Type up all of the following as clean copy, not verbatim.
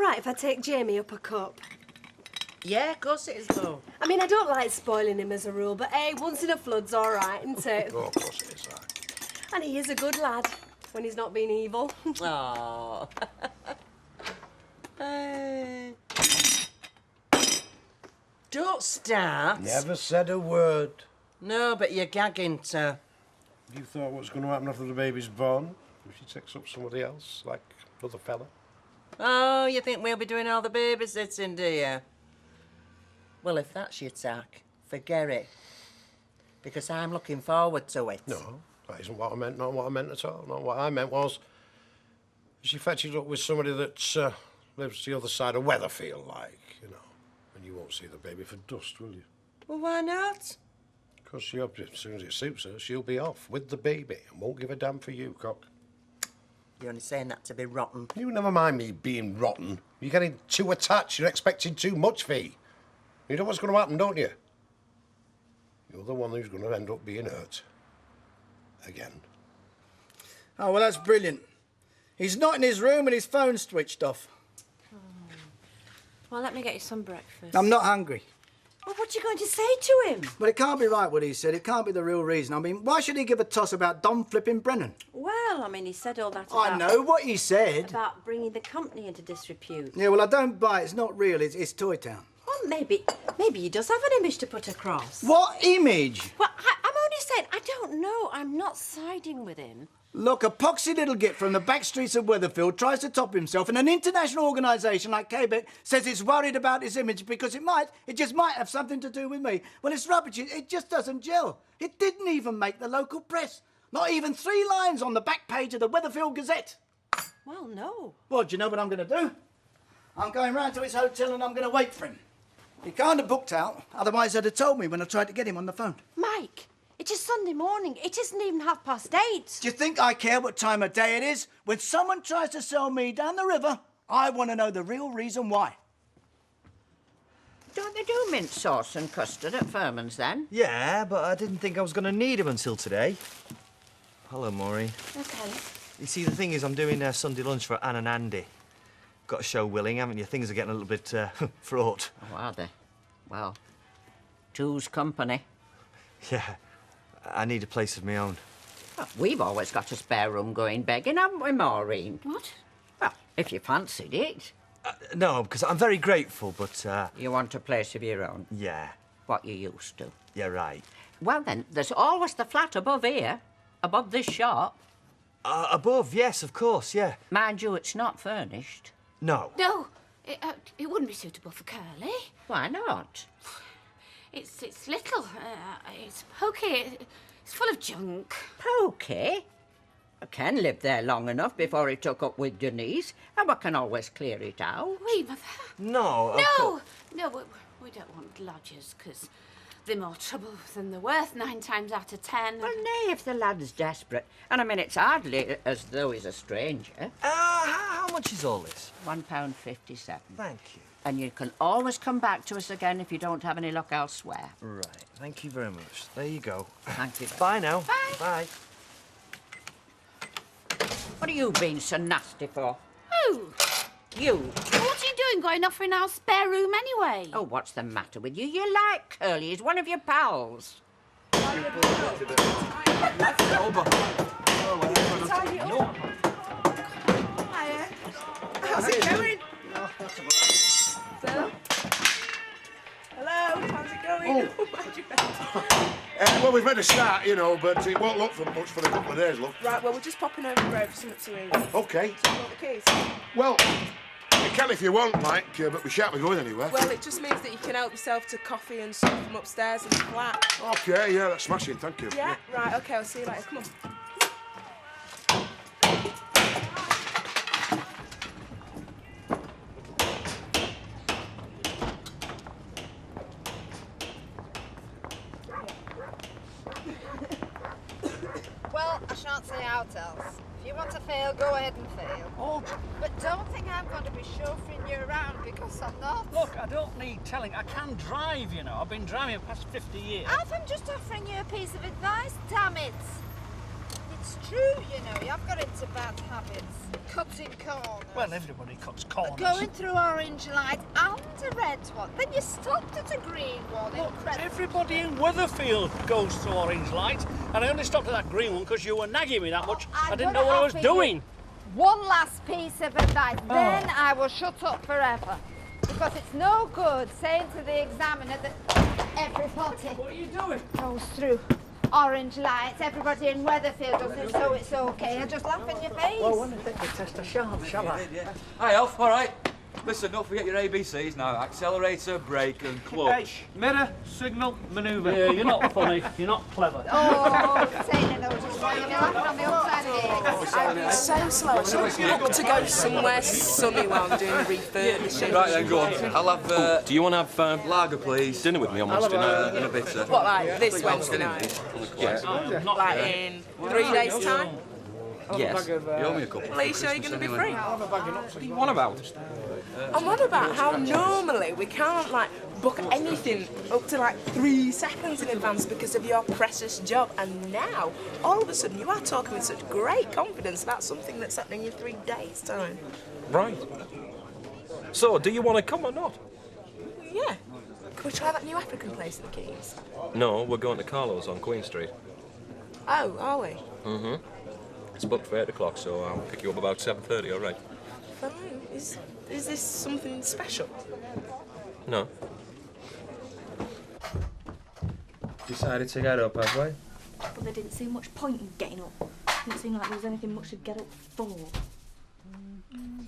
right if I take Jamie up a cup? Yeah, of course it is, though. I mean, I don't like spoiling him as a rule, but hey, once in a flood's all right, isn't it? Oh, of course it is, And he is a good lad when he's not being evil. Aww. Don't start. Never said a word. No, but you're gagging, sir. You thought what's going to happen after the baby's born? If she takes up somebody else, like another fella? Oh, you think we'll be doing all the babysitting, do you? Well, if that's your tack, forget it. Because I'm looking forward to it. No, that isn't what I meant. Not what I meant at all. Not what I meant was she fetches up with somebody that lives the other side of Weatherfield, like, you know. And you won't see the baby for dust, will you? Well, why not? Because as soon as it suits her, she'll be off with the baby and won't give a damn for you, cock. You're only saying that to be rotten. You never mind me being rotten. You're getting too attached. You're expecting too much, Fee. You know what's going to happen, don't you? You're the one who's going to end up being hurt. Again. Oh, well, that's brilliant. He's not in his room and his phone's switched off. Oh. Well, let me get you some breakfast. I'm not hungry. Well, what are you going to say to him? But it can't be right what he said. It can't be the real reason. I mean, why should he give a toss about Don flipping Brennan? Well, I mean, he said all that about... I know what he said. About bringing the company into disrepute. Yeah, well, I don't buy it. It's not real. It's Toy Town. Well, maybe he does have an image to put across. What image? Well, I'm only saying, I don't know. I'm not siding with him. Look, a poxy little git from the back streets of Weatherfield tries to top himself, and an international organisation like Quebec says it's worried about his image because it just might have something to do with me. Well, it's rubbish. It just doesn't gel. It didn't even make the local press. Not even 3 lines on the back page of the Weatherfield Gazette. Well, no. Well, do you know what I'm going to do? I'm going round to his hotel and I'm going to wait for him. He can't have booked out, otherwise they'd have told me when I tried to get him on the phone. Mike, it is Sunday morning. It isn't even 8:30. Do you think I care what time of day it is? When someone tries to sell me down the river, I want to know the real reason why. Don't they do mint sauce and custard at Furman's, then? Yeah, but I didn't think I was going to need them until today. Hello, Maureen. Okay. You see, the thing is, I'm doing Sunday lunch for Anne and Andy. Got to show willing, haven't you? Things are getting a little bit fraught. Oh, are they? Well, two's company. Yeah, I need a place of my own. Well, we've always got a spare room going begging, haven't we, Maureen? What? Well, if you fancied it. No, because I'm very grateful, but... You want a place of your own? Yeah. What you used to? Yeah, right. Well, then, there's always the flat above here, above this shop. Above, yes, of course, yeah. Mind you, it's not furnished. No. No, it wouldn't be suitable for Curly. Why not? It's little, it's pokey, it's full of junk. Pokey? Ken lived there long enough before he took up with Denise, and we can always clear it out. Wait, Mother. No, No, we don't want lodgers, because they're more trouble than they're worth 9 times out of 10. Well, nay, if the lad's desperate. And I mean, it's hardly as though he's a stranger. How much is all this? £1.57. Thank you. And you can always come back to us again if you don't have any luck elsewhere. Right, thank you very much. There you go. Thank you. Bye now. Bye. Bye. What are you being so nasty for? Oh, You? what are you doing going off in our spare room anyway? Oh, what's the matter with you? You like Curly. He's one of your pals. How's it going? Hello, how's it going? Well, we've made a start, you know, but it won't look for much for a couple of days, look. Right, well, we're just popping over the road for something to eat. OK. Do you want the keys? Well, you can if you want, like, but we shan't be going anywhere. Well, it just means that you can help yourself to coffee and stuff from upstairs in the flat. OK, yeah, that's smashing, thank you. Yeah? Right, OK, I'll see you later. Come on. Well, I shan't say out else. If you want to fail, go ahead and fail. Oh, But don't think I'm going to be chauffeuring you around because I'm not. look, I don't need telling. I can drive, you know. I've been driving for the past 50 years. Alf, I'm just offering you a piece of advice, damn it. It's true, you know. I've got into bad habits. Cutting corners. Well, everybody cuts corners. Going through orange light and a red one. Then you stopped at a green one. Look, Incredible. everybody in Weatherfield goes through orange light, and I only stopped at that green one because you were nagging me that much. I didn't know what I was doing. One last piece of advice, then I will shut up forever. Because it's no good saying to the examiner that everybody What are you doing? goes through orange lights, everybody in Weatherfield does it, so it's okay. I just laugh in your face. Well, when I take the test, I shall I? Hi, Alf, all right. Listen, don't forget your ABCs now. Accelerator, brake and clutch. Hey, mirror, signal, manoeuvre. Yeah, you're not funny. You're not clever. Oh, saying no, just saying no, on the upside of it. So slow. I booked to go somewhere sunny while I'm doing refurbishing. Right then, go on. I'll have. Do you want to have lager, please. dinner with me on Wednesday night? And a bitter. What, like this Wednesday night? Yeah. Like in 3 days' time? Yes. You owe me a couple. Well, are you sure you're going to be free? What do you want about? I'm on about how normally we can't, like, book anything up to, like, 3 seconds in advance because of your precious job. And now, all of a sudden, you are talking with such great confidence about something that's happening in 3 days' time. Right. So, do you want to come or not? Yeah. Can we try that new African place in the Keys? No, we're going to Carlo's on Queen Street. Oh, are we? Mm-hmm. It's booked for 8 o'clock, so I'll pick you up about 7:30, all right? Fine. Is this something special? No. Decided to get up, have we? But there didn't seem much point in getting up. Didn't seem like there was anything much to get up for.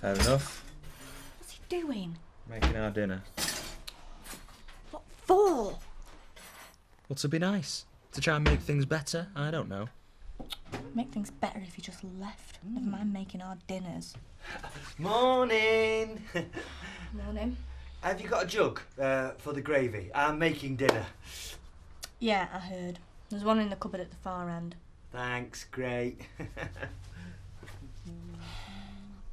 Fair enough. What's he doing? Making our dinner. What for? Well, to be nice. To try and make things better. I don't know. Make things better if you just left. Never mind making our dinners. Morning. Morning. Have you got a jug for the gravy? I'm making dinner. Yeah, I heard. There's one in the cupboard at the far end. Thanks, great.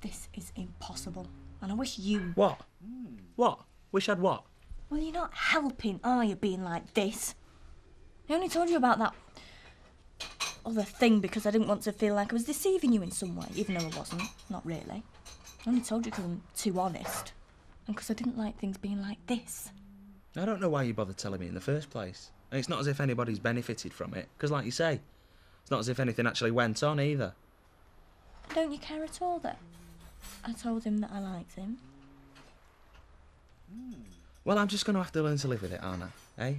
This is impossible. And I wish you... What? What? Wish I'd what? Well, you're not helping, are you, being like this? I only told you about that other thing because I didn't want to feel like I was deceiving you in some way, even though I wasn't. Not really. I only told you because I'm too honest. And because I didn't like things being like this. I don't know why you bothered telling me in the first place. And it's not as if anybody's benefited from it, because like you say, it's not as if anything actually went on either. Don't you care at all, then? I told him that I liked him. Well, I'm just going to have to learn to live with it, aren't I? Eh?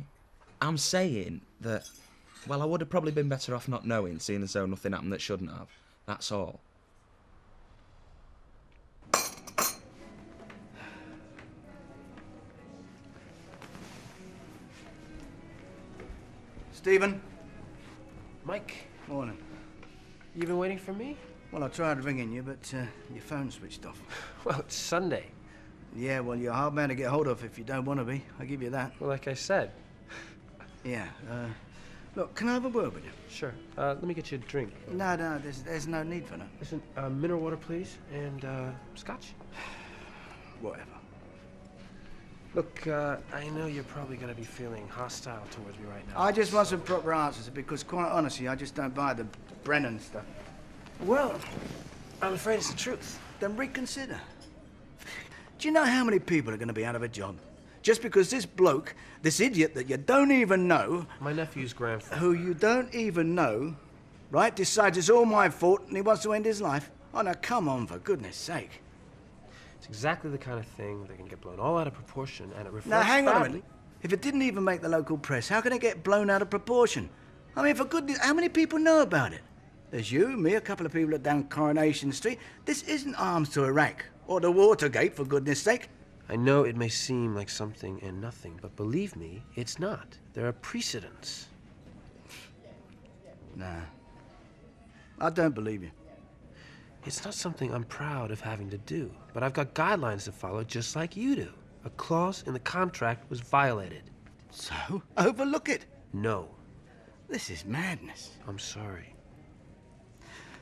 I'm saying that, well, I would have probably been better off not knowing, seeing as though nothing happened that shouldn't have. That's all. Stephen. Mike, Morning. you been waiting for me? Well, I tried ringing you, but your phone switched off. Well, it's Sunday. Yeah, well, you're a hard man to get hold of if you don't want to be. I'll give you that. Well, like I said. Yeah, look, can I have a word with you? Sure. Let me get you a drink. No, there's no need for that. Listen, mineral water, please, and scotch. Whatever. Look, I know you're probably going to be feeling hostile towards me right now. I just want some proper answers, because quite honestly, I just don't buy the Brennan stuff. Well, I'm afraid it's the truth. Then reconsider. Do you know how many people are going to be out of a job? Just because this bloke, this idiot that you don't even know... My nephew's grandfather. Who you don't even know, right, decides it's all my fault and he wants to end his life? Oh, now, come on, for goodness sake. It's exactly the kind of thing that can get blown all out of proportion, and it reflects Now, hang on a badly. minute. If it didn't even make the local press, how can it get blown out of proportion? I mean, for goodness, how many people know about it? There's you, me, a couple of people down Coronation Street. This isn't arms to Iraq, or the Watergate, for goodness sake. I know it may seem like something and nothing, but believe me, it's not. There are precedents. Nah. I don't believe you. It's not something I'm proud of having to do, but I've got guidelines to follow just like you do. A clause in the contract was violated. So? Overlook it? No. This is madness. I'm sorry.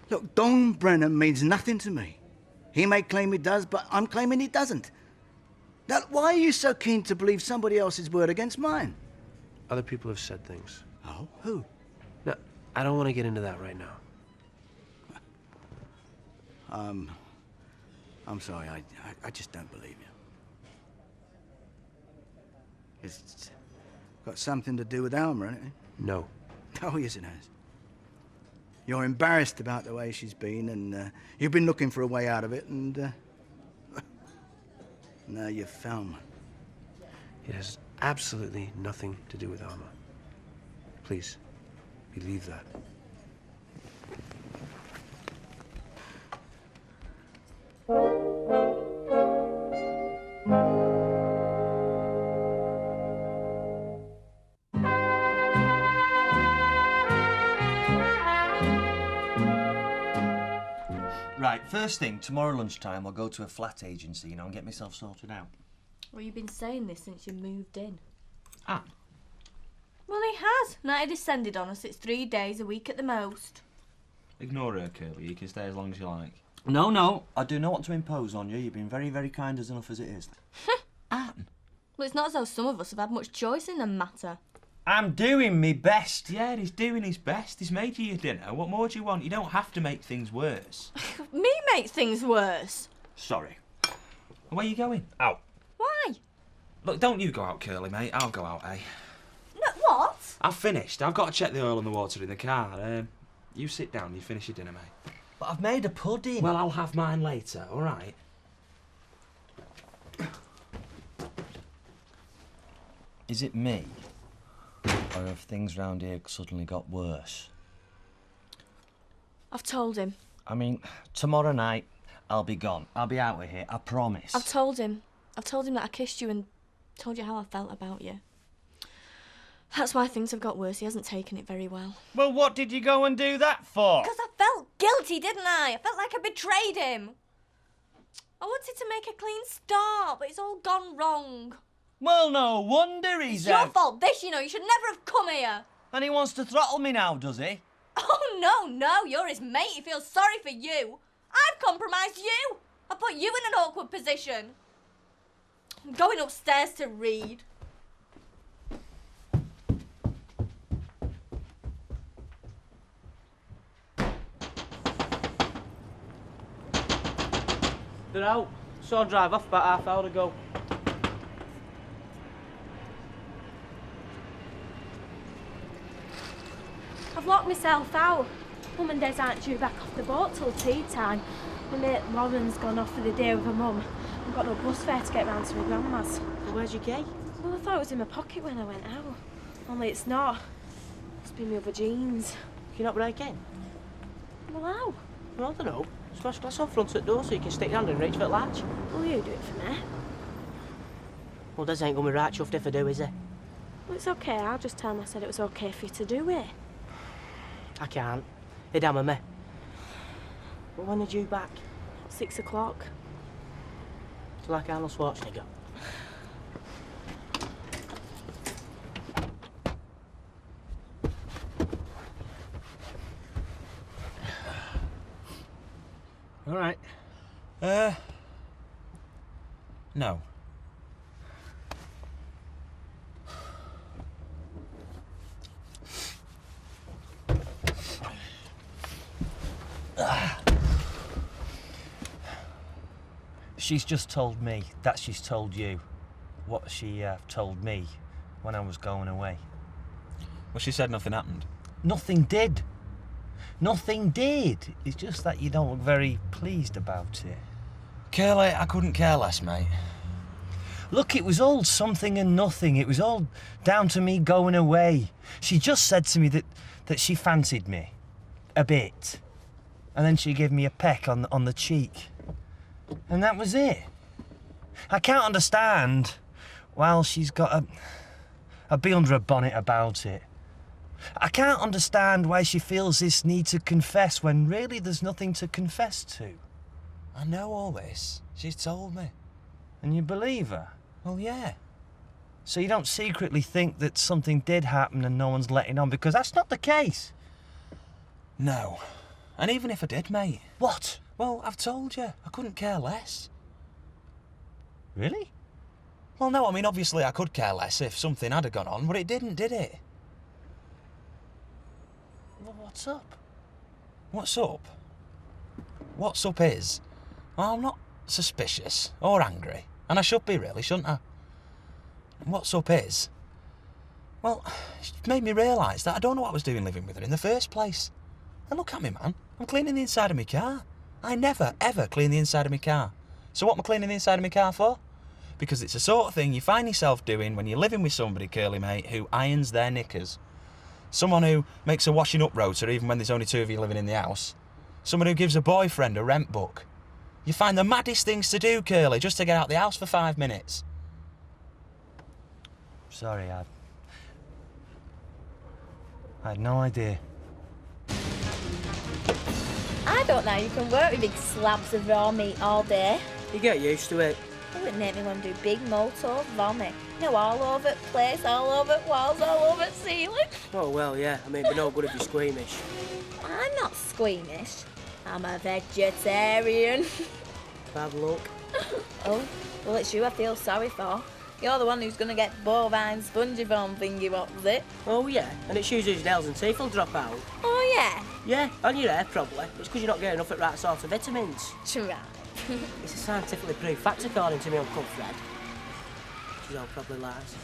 Look, Don Brennan means nothing to me. He may claim he does, but I'm claiming he doesn't. Now, why are you so keen to believe somebody else's word against mine? Other people have said things. Oh, who? No, I don't want to get into that right now. I'm sorry. I just don't believe you. It's got something to do with Alma, hasn't it? No. Oh, yes, it has. You're embarrassed about the way she's been, and you've been looking for a way out of it, and now you've found one. It has absolutely nothing to do with Alma. Please, believe that. Right, first thing, tomorrow lunchtime I'll go to a flat agency, and get myself sorted out. Well, you've been saying this since you moved in. Ah. Well, he has. Now he descended on us. It's 3 days a week at the most. Ignore her, Curly. You can stay as long as you like. No, I do not want to impose on you. You've been very, very kind as enough as it is. Anne. Well, it's not as though some of us have had much choice in the matter. I'm doing my best. Yeah, he's doing his best. He's made you your dinner. What more do you want? You don't have to make things worse. Me make things worse. Sorry. Where are you going? Out. Why? Look, don't you go out, Curly, mate. I'll go out, eh? No, what? I've finished. I've got to check the oil and the water in the car. You sit down. You finish your dinner, mate. But I've made a pudding. Well, I'll have mine later, all right? Is it me? Or have things round here suddenly got worse? I've told him. I mean, tomorrow night, I'll be gone. I'll be out of here, I promise. I've told him. I've told him that I kissed you and told you how I felt about you. That's why things have got worse. He hasn't taken it very well. Well, what did you go and do that for? Because I felt guilty, didn't I? I felt like I betrayed him. I wanted to make a clean start, but it's all gone wrong. Well, no wonder he's... It's your fault, this, you know. You should never have come here. And he wants to throttle me now, does he? Oh, no, you're his mate. He feels sorry for you. I've compromised you. I put you in an awkward position. I'm going upstairs to read. They're out. Saw them drive off about half hour ago. I've locked myself out. Mum and Des aren't due back off the boat till tea time. My mate Lauren's gone off for the day with her mum. I've got no bus fare to get round to my grandma's. Well, where's your key? Well, I thought it was in my pocket when I went out. Only it's not. It's been my other jeans. Can you not break in? Well, how? Well, I don't know. Smash glass on front at the door so you can stick your hand and reach for the latch. Will you do it for me? Well, Des ain't gonna be right chuffed if I do, is he? Well, it's okay. I'll just tell him I said it was okay for you to do it. I can't. He'd hammer me. But when are you back? 6 o'clock. It's like Arnold Schwarzenegger. All right. No. She's just told me that she's told you what she told me when I was going away. Well, she said nothing happened. Nothing did. Nothing did. It's just that you don't look very pleased about it. Curly, I couldn't care less, mate. Look, it was all something and nothing. It was all down to me going away. She just said to me that she fancied me. A bit. And then she gave me a peck on the cheek. And that was it. I can't understand why she's got a bee under her bonnet about it. I can't understand why she feels this need to confess when really there's nothing to confess to. I know all this. She's told me. And you believe her? Well, yeah. So you don't secretly think that something did happen and no one's letting on, because that's not the case. No. And even if I did, mate. What? Well, I've told you. I couldn't care less. Really? Well, no, I mean, obviously I could care less if something had gone on, but it didn't, did it? Well, what's up? What's up? what's up is, well, I'm not suspicious or angry, and I should be really, shouldn't I? What's up is, well, it's made me realise that I don't know what I was doing living with her in the first place. And look at me, man. I'm cleaning the inside of my car. I never, ever clean the inside of my car. So what am I cleaning the inside of my car for? Because it's the sort of thing you find yourself doing when you're living with somebody, Curly mate, who irons their knickers. Someone who makes a washing up rota even when there's only 2 of you living in the house. Someone who gives a boyfriend a rent book. You find the maddest things to do, Curly, just to get out the house for 5 minutes. Sorry, I had no idea. I don't know, you can work with big slabs of raw meat all day. You get used to it. It would make me want to do big motor vomit. You know, all over the place, all over the walls, all over the ceiling. Oh, well, yeah. I mean, but no good if you're squeamish. I'm not squeamish. I'm a vegetarian. Bad luck. Oh, well, it's you I feel sorry for. You're the one who's going to get bovine spongiform thingy, what was it? Oh, yeah. And it's usually your nails and teeth will drop out. Oh, yeah? Yeah, on your hair, probably. It's because you're not getting enough at right sort of vitamins. Right. It's a scientifically proved fact, according to my Uncle Fred. Which is all probably lies.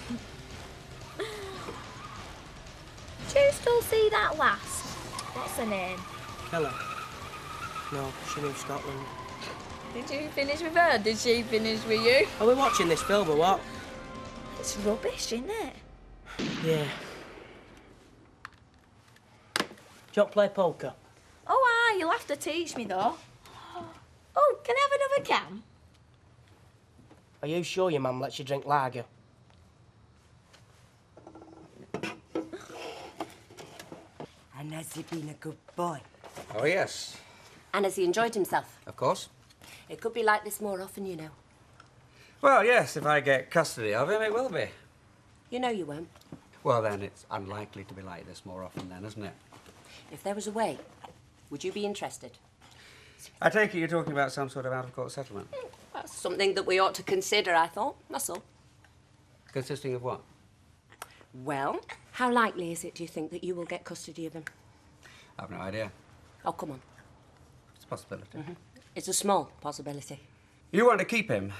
Do you still see that lass? What's her name? Keller. No, she moved Scotland. Did you finish with her? Did she finish with you? Are we watching this film or what? It's rubbish, isn't it? Yeah. Do you want to play poker? Oh, you'll have to teach me, though. Oh, can I have another can? Are you sure your mum lets you drink lager? And has he been a good boy? Oh, yes. And has he enjoyed himself? Of course. It could be like this more often, you know. Well, yes, if I get custody of him, it will be. You know you won't. Well, then, it's unlikely to be like this more often then, isn't it? If there was a way, would you be interested? I take it you're talking about some sort of out-of-court settlement. That's something that we ought to consider, I thought. That's all. Consisting of what? Well, how likely is it, do you think, that you will get custody of him? I've no idea. Oh, come on. It's a possibility. It's a small possibility. You want to keep him,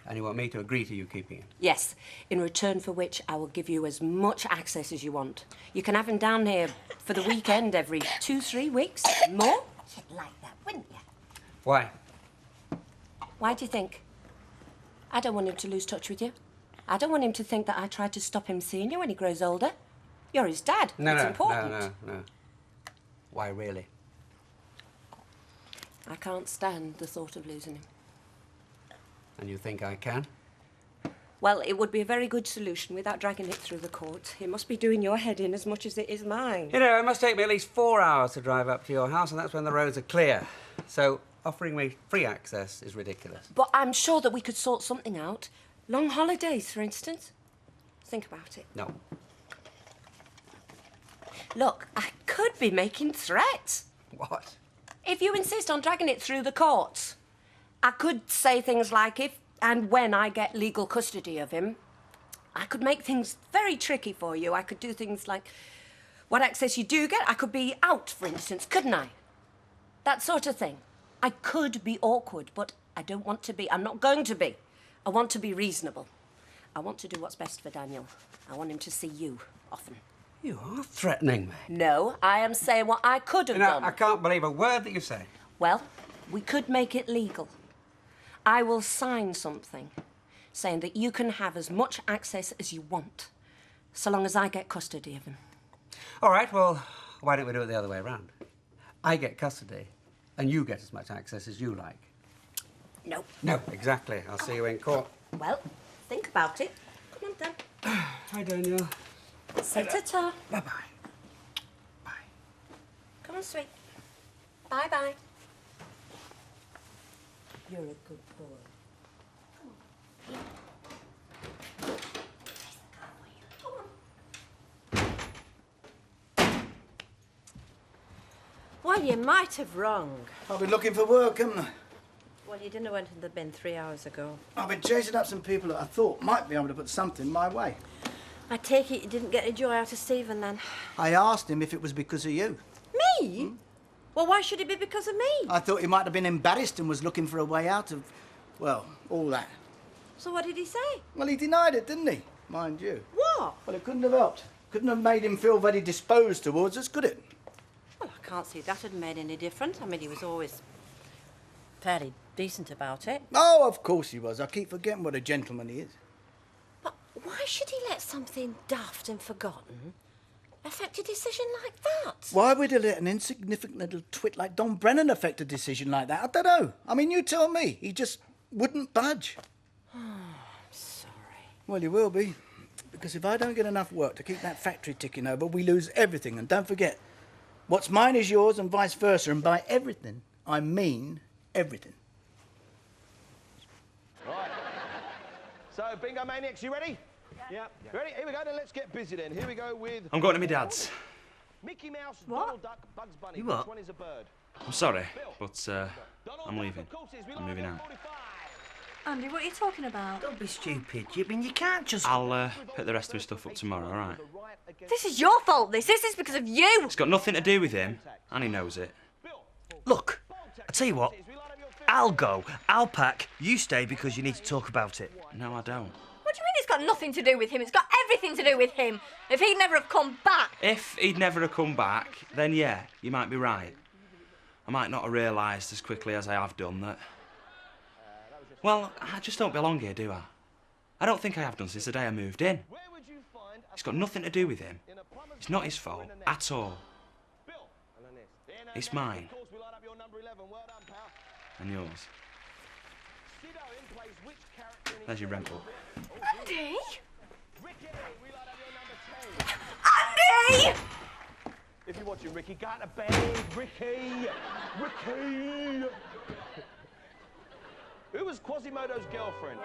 and you want me to agree to you keeping him. Yes, in return for which I will give you as much access as you want. You can have him down here for the weekend every 2-3 weeks. More? You'd like that, wouldn't you? Why? Why do you think? I don't want him to lose touch with you. I don't want him to think that I tried to stop him seeing you when he grows older. You're his dad. It's important. No. Why, really? I can't stand the thought of losing him. And you think I can? Well, it would be a very good solution without dragging it through the courts. It must be doing your head in as much as it is mine. You know, it must take me at least 4 hours to drive up to your house, and that's when the roads are clear. So offering me free access is ridiculous. But I'm sure that we could sort something out. Long holidays, for instance. Think about it. No. Look, I could be making threats. What? If you insist on dragging it through the courts, I could say things like if and when I get legal custody of him, I could make things very tricky for you. I could do things like what access you do get. I could be out, for instance, couldn't I? That sort of thing. I could be awkward, but I don't want to be. I'm not going to be. I want to be reasonable. I want to do what's best for Daniel. I want him to see you often. You are threatening me. No, I am saying what I could have done. I can't believe a word that you say. Well, we could make it legal. I will sign something saying that you can have as much access as you want, so long as I get custody of him. All right, well, why don't we do it the other way around? I get custody, and you get as much access as you like. No. No, exactly. I'll see you in court. Well, think about it. Come on, Dan. Hi, Daniel. Say ta-ta. Bye-bye. Come on, sweet. Bye-bye. You're a good boy. Well, you might have rung. I've been looking for work, haven't I? Well, you didn't know when they'd been 3 hours ago. I've been chasing up some people that I thought might be able to put something my way. I take it you didn't get any joy out of Stephen, then? I asked him if it was because of you. Me? Well, why should it be because of me? I thought he might have been embarrassed and was looking for a way out of, well, all that. So what did he say? Well, he denied it, didn't he? Mind you. What? Well, it couldn't have helped. Couldn't have made him feel very disposed towards us, could it? Well, I can't see that had made any difference. I mean, he was always fairly decent about it. Oh, of course he was. I keep forgetting what a gentleman he is. But why should he let something daft and forgotten affect a decision like that? Why would he let an insignificant little twit like Don Brennan affect a decision like that? I don't know. I mean, you tell me. He just wouldn't budge. Oh, I'm sorry. Well, you will be. Because if I don't get enough work to keep that factory ticking over, we lose everything. And don't forget, what's mine is yours and vice versa. And by everything, I mean everything. Right. So, Bingo Maniacs, you ready? Yeah. Ready? Here we go, then let's get busy then. Here we go with... I'm going to my dad's. Mickey Mouse, what? Donald Duck, Bugs Bunny. You what? Which one is a bird? I'm sorry, but I'm leaving. I'm moving out. Andy, what are you talking about? Don't be stupid. I mean, you can't just... I'll pick the rest of my stuff up tomorrow, all right? This is your fault, this. This is because of you. It's got nothing to do with him, and he knows it. Look, I tell you what. I'll go. I'll pack. You stay because you need to talk about it. No, I don't. What do you mean it's got nothing to do with him? It's got everything to do with him. If he'd never have come back... If he'd never have come back, then yeah, you might be right. I might not have realised as quickly as I have done that... Well, I just don't belong here, do I? I don't think I have done since the day I moved in. It's got nothing to do with him. It's not his fault, at all. It's mine. And yours. There's your rent book. Andy? Andy! If you're watching Ricky, go to bed. Ricky! Ricky! Who was Quasimodo's girlfriend?